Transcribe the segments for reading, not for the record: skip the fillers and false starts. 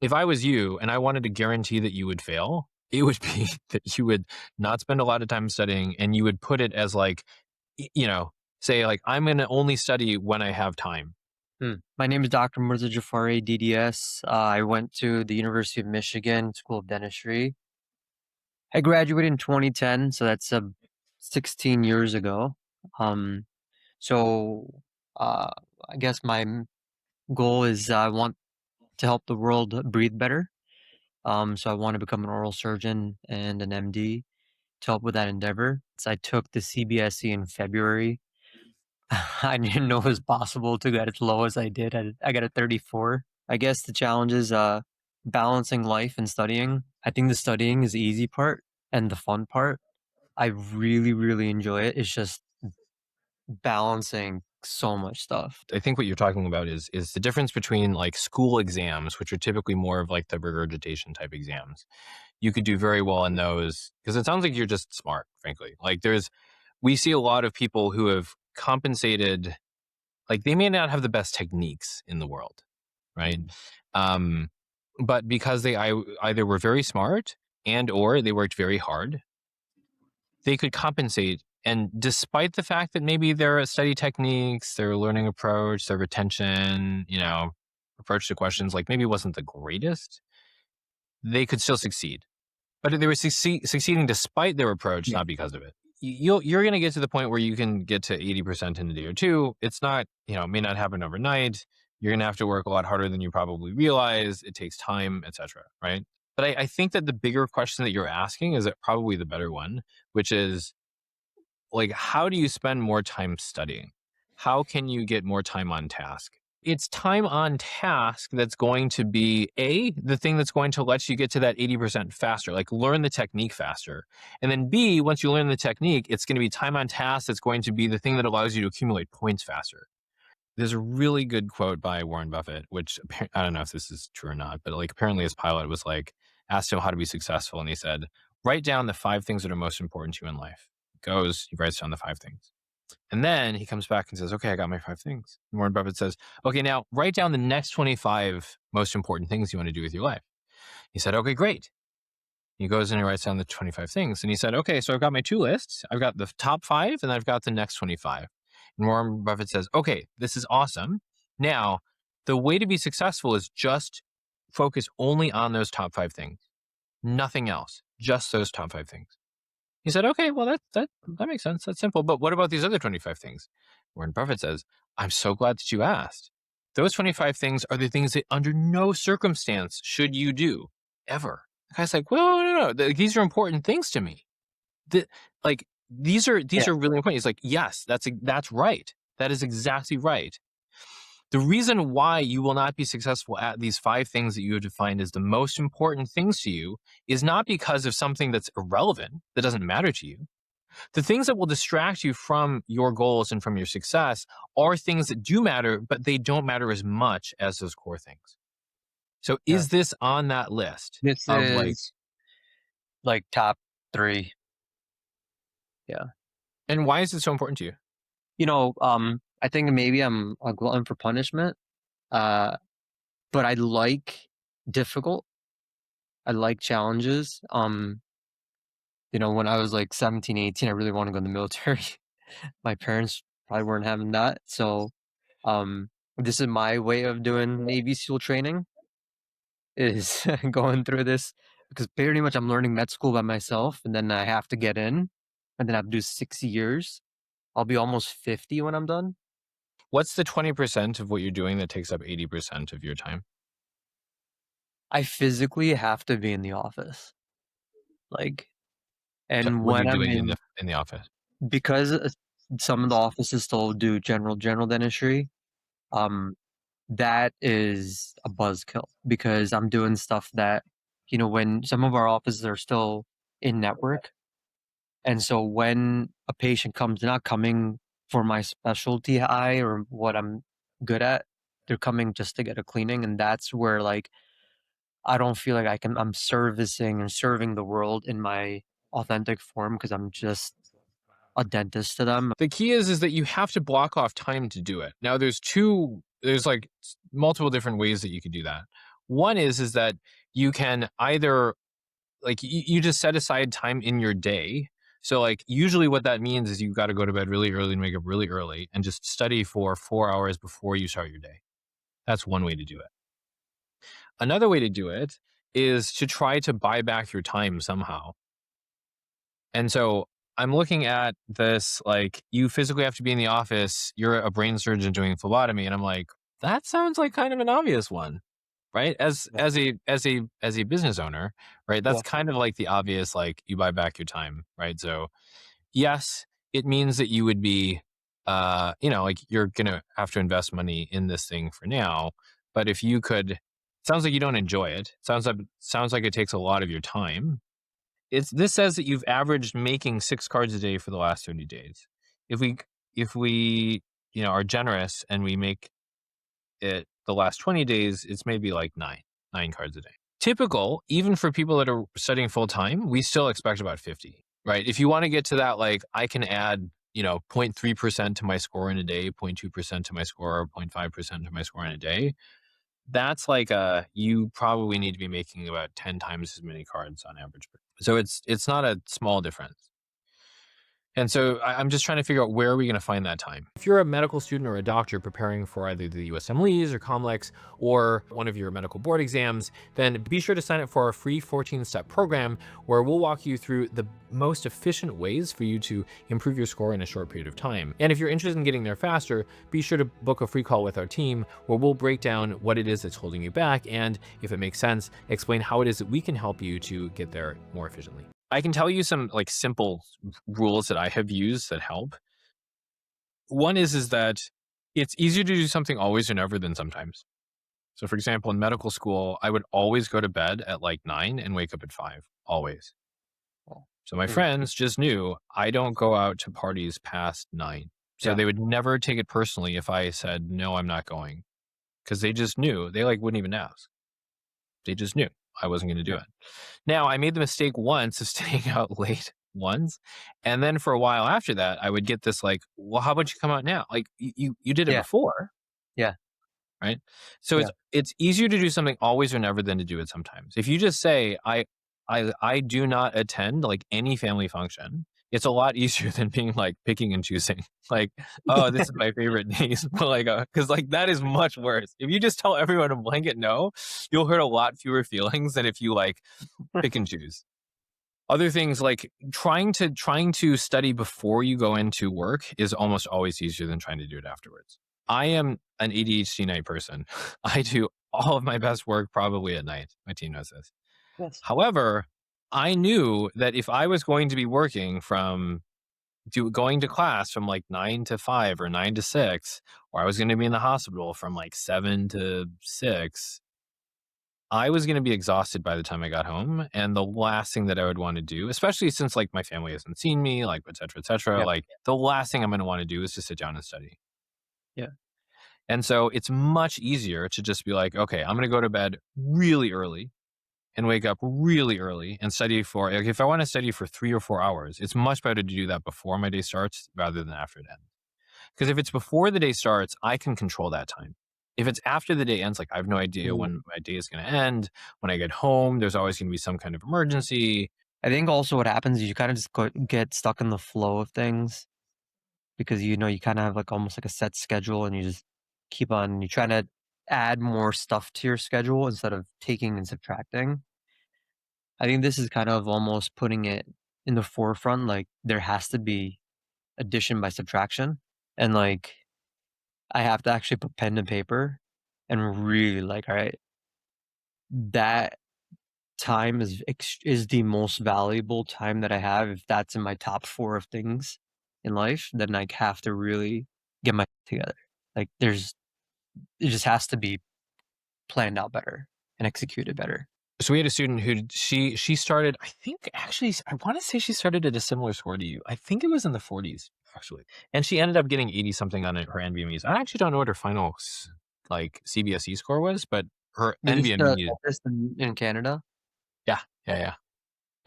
If I was you and I wanted to guarantee that you would fail, it would be that you would not spend a lot of time studying and you would put it as like, say like, I'm going to only study when I have time. My name is Dr. Murza Jafari, DDS. I went to the University of Michigan School of Dentistry. I graduated in 2010, so that's 16 years ago. Um, so uh, I guess my goal is I want to help the world breathe better. So I want to become an oral surgeon and an MD to help with that endeavor. So I took the CBSE in February. I didn't know it was possible to get as low as I did. I got a 34. I guess the challenge is balancing life and studying. I think the studying is the easy part and the fun part. I really, really enjoy it. It's just balancing so much stuff. I think what you're talking about is the difference between like school exams, which are typically more of like the regurgitation type exams. You could do very well in those because it sounds like you're just smart, frankly. Like we see a lot of people who have compensated, like they may not have the best techniques in the world, right? Um, but because they either were very smart and or they worked very hard, they could compensate. And despite the fact that maybe their study techniques, their learning approach, their retention, approach to questions, like maybe wasn't the greatest, they could still succeed. But they were succeeding despite their approach, Yeah. not because of it. You're going to get to the point where you can get to 80% in a day or two. It's not, it may not happen overnight. You're going to have to work a lot harder than you probably realize. It takes time, etc. Right? But I think that the bigger question that you're asking is probably the better one, which is like, how do you spend more time studying? How can you get more time on task? It's time on task that's going to be the thing that's going to let you get to that 80% faster, like learn the technique faster. And then B, once you learn the technique, it's going to be time on task that's going to be the thing that allows you to accumulate points faster. There's a really good quote by Warren Buffett, which I don't know if this is true or not, but like apparently his pilot was like, asked him how to be successful. And he said, write down the 5 things that are most important to you in life. He writes down the 5 things. And then he comes back and says, okay, I got my 5 things. And Warren Buffett says, okay, now write down the next 25 most important things you want to do with your life. He said, okay, great. He goes and he writes down the 25 things. And he said, okay, so I've got my 2 lists. I've got the top 5 and I've got the next 25. And Warren Buffett says, okay, this is awesome. Now, the way to be successful is just focus only on those top 5 things. Nothing else, just those top 5 things. He said, okay, well, that makes sense. That's simple. But what about these other 25 things? Warren Buffett says, I'm so glad that you asked. Those 25 things are the things that under no circumstance should you do ever. The guy's like, well, no. These are important things to me. These are Yeah. really important. He's like, yes, that's right. That is exactly right. The reason why you will not be successful at these 5 things that you have defined as the most important things to you is not because of something that's irrelevant, that doesn't matter to you. The things that will distract you from your goals and from your success are things that do matter, but they don't matter as much as those core things. So Yeah. is this on that list This of like, is like top 3. Yeah. and why is it so important to you? I think maybe I'm a glutton for punishment. Uh, but I like difficult. I like challenges. When I was like 17, 18, I really want to go in the military. My parents probably weren't having that. So, this is my way of doing Navy SEAL training is going through this because pretty much I'm learning med school by myself and then I have to get in and then I have to do 6 years. I'll be almost 50 when I'm done. What's the 20% of what you're doing that takes up 80% of your time? I physically have to be in the office. Like, So and what are you when I'm doing in in, the office? because some of the offices still do general dentistry, um, that is a buzzkill because I'm doing stuff that, when some of our offices are still in network. And so when a patient comes, they're not coming for my specialty eye or what I'm good at. They're coming just to get a cleaning. And that's where like I don't feel like I'm servicing and serving the world in my authentic form because I'm just a dentist to them. The key is that you have to block off time to do it. Now there's like multiple different ways that you could do that. One is that you can either like you just set aside time in your day. So like usually what that means is you've got to go to bed really early and wake up really early and just study for 4 hours before you start your day. That's one way to do it. Another way to do it is to try to buy back your time somehow. And so I'm looking at this like you physically have to be in the office, you're a brain surgeon doing phlebotomy, and I'm like, that sounds like kind of an obvious one, right? As Yeah. as a business owner, right? That's Yeah. kind of like the obvious like you buy back your time, right? So yes, it means that you would be like you're gonna have to invest money in this thing for now. But if you could sounds like you don't enjoy it. Sounds like it takes a lot of your time. This says that you've averaged making 6 cards a day for the last 30 days. If we are generous and we make it the last 20 days, it's maybe like nine cards a day. Typical, even for people that are studying full time, we still expect about 50, right? If you want to get to that, like I can add, 0.3% to my score in a day, 0.2% to my score, 0.5% to my score in a day. That's like you probably need to be making about 10 times as many cards on average. So it's not a small difference. And so I'm just trying to figure out where are we going to find that time. If you're a medical student or a doctor preparing for either the USMLEs or COMLEX or one of your medical board exams, then be sure to sign up for our free 14-step program where we'll walk you through the most efficient ways for you to improve your score in a short period of time. And if you're interested in getting there faster, be sure to book a free call with our team where we'll break down what it is that's holding you back and, if it makes sense, explain how it is that we can help you to get there more efficiently. I can tell you some like simple rules that I have used that help. One is that it's easier to do something always or never than sometimes. So for example, in medical school, I would always go to bed at like 9 and wake up at 5, always. Well, So my mm, friends just knew I don't go out to parties past 9. So yeah. they would never take it personally if I said, no, I'm not going. Because they just knew. They like wouldn't even ask. They just knew I wasn't going to do Yeah. it. Now, I made the mistake once of staying out late once, and then for a while after that, I would get this like, "Well, how about you come out now? Like you did it Yeah. before, Yeah. right?" So Yeah. it's easier to do something always or never than to do it sometimes. If you just say, I do not attend like any family function," it's a lot easier than being like picking and choosing. Like, "Oh, this is my favorite days," but like, because like that is much worse. If you just tell everyone a blanket no, you'll hurt a lot fewer feelings than if you like pick and choose. Other things like trying to study before you go into work is almost always easier than trying to do it afterwards. I am an ADHD night person. I do all of my best work probably at night. My team knows this. Yes. However, I knew that if I was going to be working going to class from like 9 to 5 or 9 to 6, or I was going to be in the hospital from like 7 to 6, I was gonna be exhausted by the time I got home, and the last thing that I would wanna do, especially since, like, my family hasn't seen me, like, et cetera, Yeah. like, the last thing I'm gonna wanna do is to sit down and study. Yeah. And so it's much easier to just be like, "Okay, I'm gonna go to bed really early and wake up really early and study for" like, if I wanna study for 3 or 4 hours, it's much better to do that before my day starts rather than after it ends. Because if it's before the day starts, I can control that time. If it's after the day ends, like I have no idea when Mm. my day is going to end. When I get home, there's always going to be some kind of emergency. I think also what happens is you kind of just get stuck in the flow of things because you kind of have like almost like a set schedule and you just keep on you trying to add more stuff to your schedule instead of taking and subtracting. I think this is kind of almost putting it in the forefront. Like there has to be addition by subtraction, and like I have to actually put pen to paper and really like, all right, that time is the most valuable time that I have. If that's in my top 4 of things in life, then I have to really get my together. Like, it just has to be planned out better and executed better. So we had a student who she started. I think actually, I want to say she started at a similar score to you. I think it was in the 40s actually, and she ended up getting 80 something on her NBMEs. I actually don't know what her final like CBSE score was, but her Did you NBME, test this in Canada? yeah, yeah, yeah.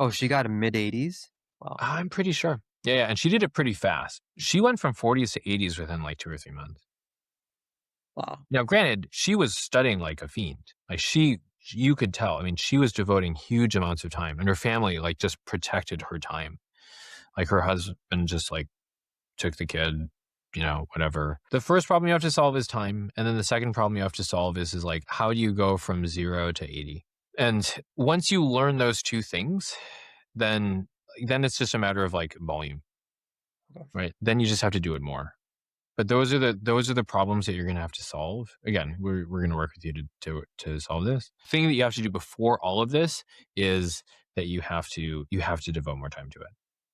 Oh, she got a mid-80s? Wow. I'm pretty sure. Yeah, yeah, and she did it pretty fast. She went from 40s to 80s within like 2 or 3 months. Wow. Now, granted, she was studying like a fiend. Like you could tell. I mean, she was devoting huge amounts of time, and her family like just protected her time. Like her husband just like took the kid, whatever. The first problem you have to solve is time. And then the second problem you have to solve is like, how do you go from 0 to 80? And once you learn those two things, then it's just a matter of like volume, right? Then you just have to do it more. But those are the problems that you're going to have to solve. Again, we're going to work with you to solve this. The thing that you have to do before all of this is that you have to devote more time to it.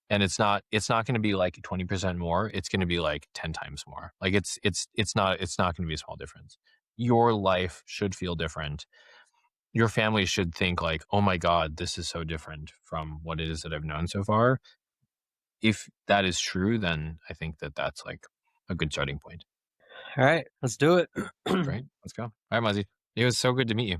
And it's not going to be like 20% more. It's going to be like 10 times more. Like it's not going to be a small difference. Your life should feel different. Your family should think like, oh my God, this is so different from what it is that I've known so far. If that is true, then I think that that's like a good starting point. All right, let's do it. Great. Let's go. All right, Muzzy. It was so good to meet you.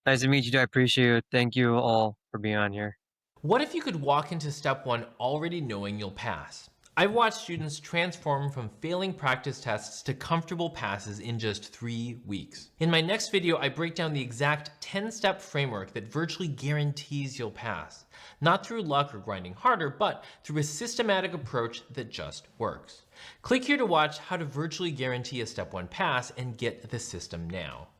Nice to meet you. I appreciate it. Thank you all for being on here. What if you could walk into step 1 already knowing you'll pass? I've watched students transform from failing practice tests to comfortable passes in just 3 weeks. In my next video, I break down the exact 10-step framework that virtually guarantees you'll pass. Not through luck or grinding harder, but through a systematic approach that just works. Click here to watch how to virtually guarantee a step 1 pass and get the system now.